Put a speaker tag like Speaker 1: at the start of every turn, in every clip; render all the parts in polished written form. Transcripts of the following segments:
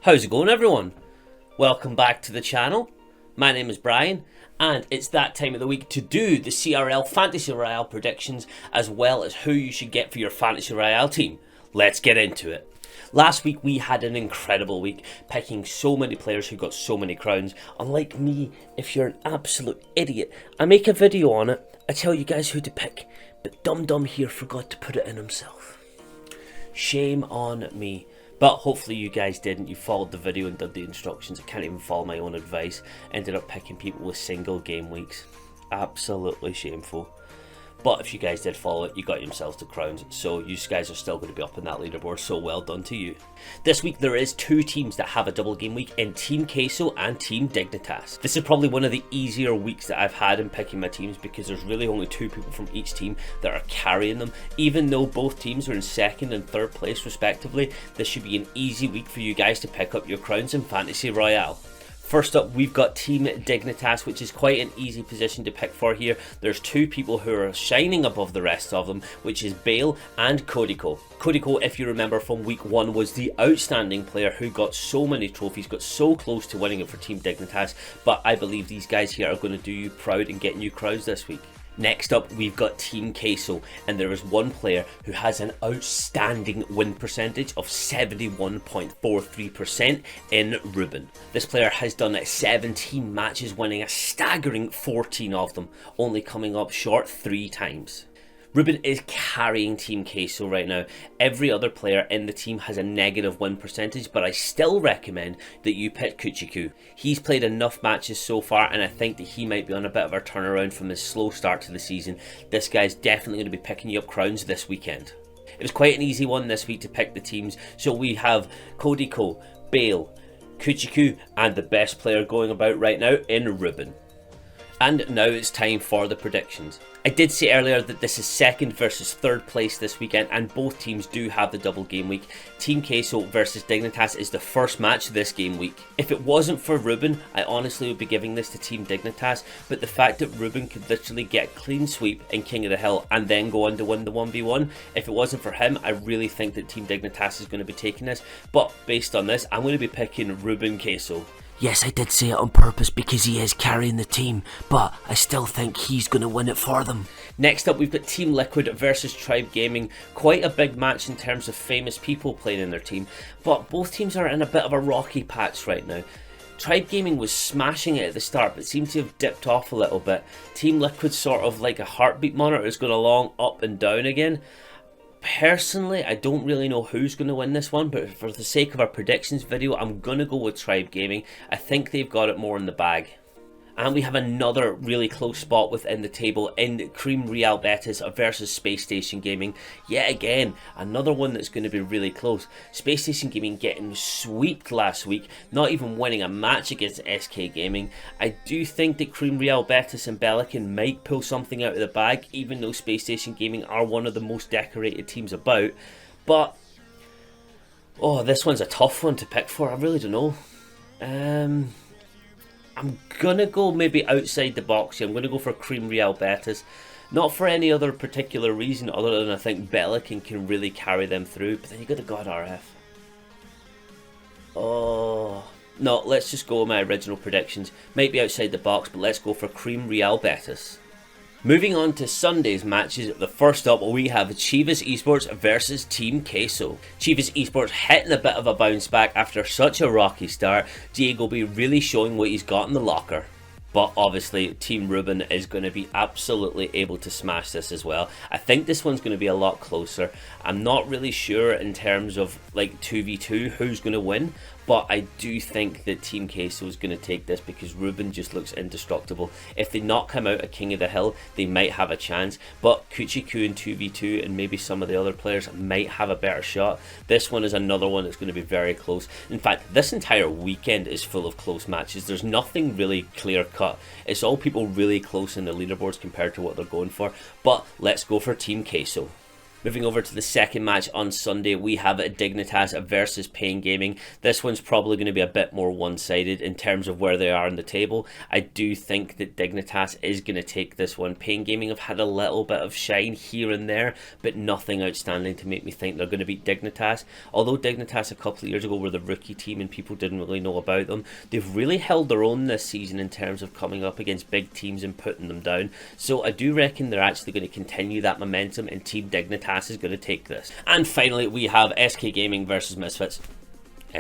Speaker 1: How's it going, everyone? Welcome back to the channel. My name is Brian, and it's that time of the week to do the CRL Fantasy Royale predictions, as well as who you should get for your Fantasy Royale team. Let's get into it. Last week we had an incredible week, picking so many players who got so many crowns. Unlike me, if you're an absolute idiot, I make a video on it, I tell you guys who to pick, but Dum Dum here forgot to put it in himself. Shame on me. But hopefully you guys didn't. You followed the video and did the instructions. I can't even follow my own advice. Ended up picking people with single game weeks. Absolutely shameful. But if you guys did follow it, you got yourselves the crowns. So you guys are still going to be up in that leaderboard. So well done to you. This week there is two teams that have a double game week in Team Queso and Team Dignitas. This is probably one of the easier weeks that I've had in picking my teams, because there's really only two people from each team that are carrying them. Even though both teams are in second and third place respectively, this should be an easy week for you guys to pick up your crowns in Fantasy Royale. First up, we've got Team Dignitas, which is quite an easy position to pick for here. There's two people who are shining above the rest of them, which is Bale and Codico. Codico, if you remember from week 1, was the outstanding player who got so many trophies, got so close to winning it for Team Dignitas, but I believe these guys here are going to do you proud and get new crowns this week. Next up, we've got Team Queso, and there is one player who has an outstanding win percentage of 71.43% in Ruben. This player has done 17 matches, winning a staggering 14 of them, only coming up short 3 times. Ruben is carrying Team Queso right now. Every other player in the team has a negative win percentage, but I still recommend that you pick Kuchiku. He's played enough matches so far, and I think that he might be on a bit of a turnaround from his slow start to the season. This guy's definitely going to be picking you up crowns this weekend. It was quite an easy one this week to pick the teams. So we have Codico, Bale, Kuchiku, and the best player going about right now in Ruben. And now it's time for the predictions. I did say earlier that this is second versus third place this weekend, and both teams do have the double game week. Team Queso versus Dignitas is the first match this game week. If it wasn't for Ruben, I honestly would be giving this to Team Dignitas, but the fact that Ruben could literally get a clean sweep in King of the Hill and then go on to win the 1v1, if it wasn't for him, I really think that Team Dignitas is going to be taking this. But based on this, I'm going to be picking Ruben Queso.
Speaker 2: Yes, I did say it on purpose because he is carrying the team, but I still think he's going to win it for them.
Speaker 1: Next up, we've got Team Liquid versus Tribe Gaming. Quite a big match in terms of famous people playing in their team, but both teams are in a bit of a rocky patch right now. Tribe Gaming was smashing it at the start, but seemed to have dipped off a little bit. Team Liquid sort of like a heartbeat monitor, is going along up and down again. Personally, I don't really know who's going to win this one, but for the sake of our predictions video, I'm going to go with Tribe Gaming. I think they've got it more in the bag. And we have another really close spot within the table in Cream Real Betis versus Space Station Gaming. Yet again, another one that's going to be really close. Space Station Gaming getting sweeped last week, not even winning a match against SK Gaming. I do think that Cream Real Betis and Belican might pull something out of the bag, even though Space Station Gaming are one of the most decorated teams about. But, oh, this one's a tough one to pick for. I really don't know. I'm going to go maybe outside the box here. I'm going to go for Cream Real Betis. Not for any other particular reason other than I think Belican can really carry them through. But then you got the God RF. Oh, no, let's just go with my original predictions. Might be outside the box, but let's go for Cream Real Betis. Moving on to Sunday's matches, the first up we have Chivas Esports versus Team Queso. Chivas Esports hitting a bit of a bounce back after such a rocky start. Diego be really showing what he's got in the locker. But obviously Team Ruben is going to be absolutely able to smash this as well. I think this one's going to be a lot closer. I'm not really sure in terms of like 2v2 who's going to win, but I do think that Team Queso is going to take this because Ruben just looks indestructible. If they knock him out at King of the Hill, they might have a chance, but Kuchiku in 2v2 and maybe some of the other players might have a better shot. This one is another one that's going to be very close. In fact, this entire weekend is full of close matches. There's nothing really clear cut. It's all people really close in the leaderboards compared to what they're going for, but let's go for Team Queso. Moving over to the second match on Sunday, we have Dignitas versus Pain Gaming. This one's probably going to be a bit more one-sided in terms of where they are in the table. I do think that Dignitas is going to take this one. Pain Gaming have had a little bit of shine here and there, but nothing outstanding to make me think they're going to beat Dignitas. Although Dignitas a couple of years ago were the rookie team and people didn't really know about them, they've really held their own this season in terms of coming up against big teams and putting them down. So I do reckon they're actually going to continue that momentum, and Team Dignitas is going to take this. And finally, we have SK Gaming versus Misfits.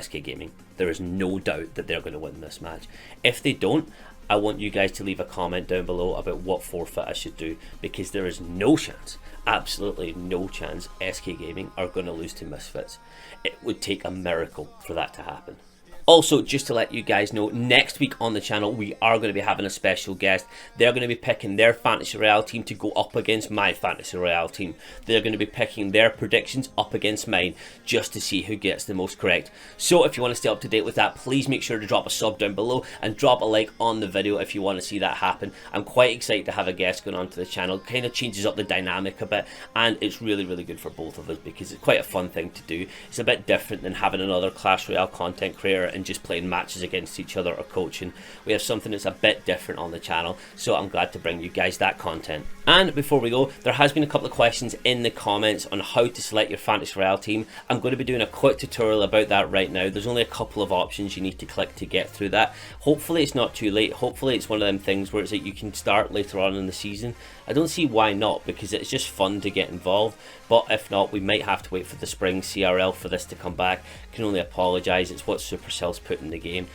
Speaker 1: SK Gaming, there is no doubt that they're going to win this match. If they don't, I want you guys to leave a comment down below about what forfeit I should do, because there is no chance, absolutely no chance, SK Gaming are going to lose to Misfits. It would take a miracle for that to happen. Also, just to let you guys know, next week on the channel, we are going to be having a special guest. They're going to be picking their Fantasy Royale team to go up against my Fantasy Royale team. They're going to be picking their predictions up against mine, just to see who gets the most correct. So if you want to stay up to date with that, please make sure to drop a sub down below and drop a like on the video if you want to see that happen. I'm quite excited to have a guest going onto the channel. Kind of changes up the dynamic a bit, and it's really, really good for both of us because it's quite a fun thing to do. It's a bit different than having another Clash Royale content creator and just playing matches against each other or coaching. We have something that's a bit different on the channel, so I'm glad to bring you guys that content. And before we go, there has been a couple of questions in the comments on how to select your Fantasy Royale team. I'm going to be doing a quick tutorial about that right now. There's only a couple of options you need to click to get through that. Hopefully it's not too late. Hopefully it's one of them things where it's like you can start later on in the season. I don't see why not, because it's just fun to get involved. But if not, we might have to wait for the spring CRL for this to come back. Can only apologise, it's what Supercell's put in the game.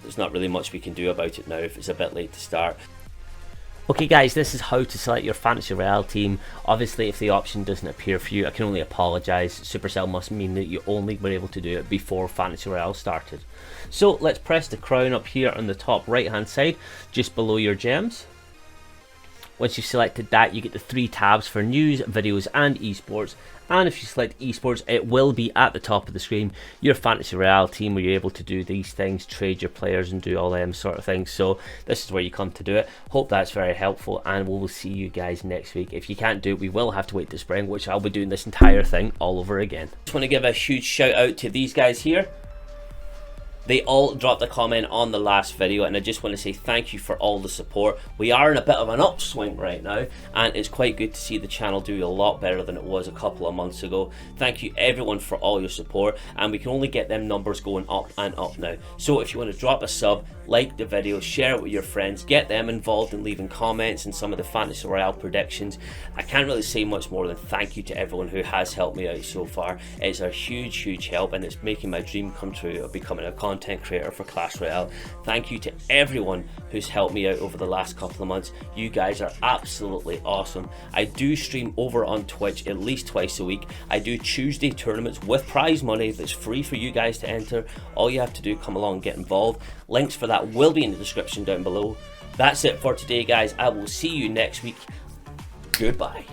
Speaker 1: There's not really much we can do about it now if it's a bit late to start. Okay guys, this is how to select your Fantasy Royale team. Obviously if the option doesn't appear for you, I can only apologise. Supercell must mean that you only were able to do it before Fantasy Royale started. So let's press the crown up here on the top right hand side, just below your gems. Once you've selected that, you get the 3 tabs for news, videos and esports. And if you select esports, it will be at the top of the screen, your Fantasy Royale team, where you're able to do these things, trade your players and do all them sort of things. So this is where you come to do it. Hope that's very helpful, and we will see you guys next week. If you can't do it, we will have to wait to spring, which I'll be doing this entire thing all over again. Just want to give a huge shout out to these guys here. They all dropped a comment on the last video, and I just want to say thank you for all the support. We are in a bit of an upswing right now, and it's quite good to see the channel do a lot better than it was a couple of months ago. Thank you everyone for all your support, and we can only get them numbers going up and up now. So if you want to drop a sub, like the video, share it with your friends, get them involved in leaving comments and some of the Fantasy Royale predictions. I can't really say much more than thank you to everyone who has helped me out so far. It's a huge help, and it's making my dream come true of becoming a content creator for Clash Royale. Thank you to everyone who's helped me out over the last couple of months. You guys are absolutely awesome. I do stream over on Twitch at least twice a week. I do Tuesday tournaments with prize money that's free for you guys to enter. All you have to do, come along and get involved. Links for that will be in the description down below. That's it for today guys. I will see you next week. Goodbye.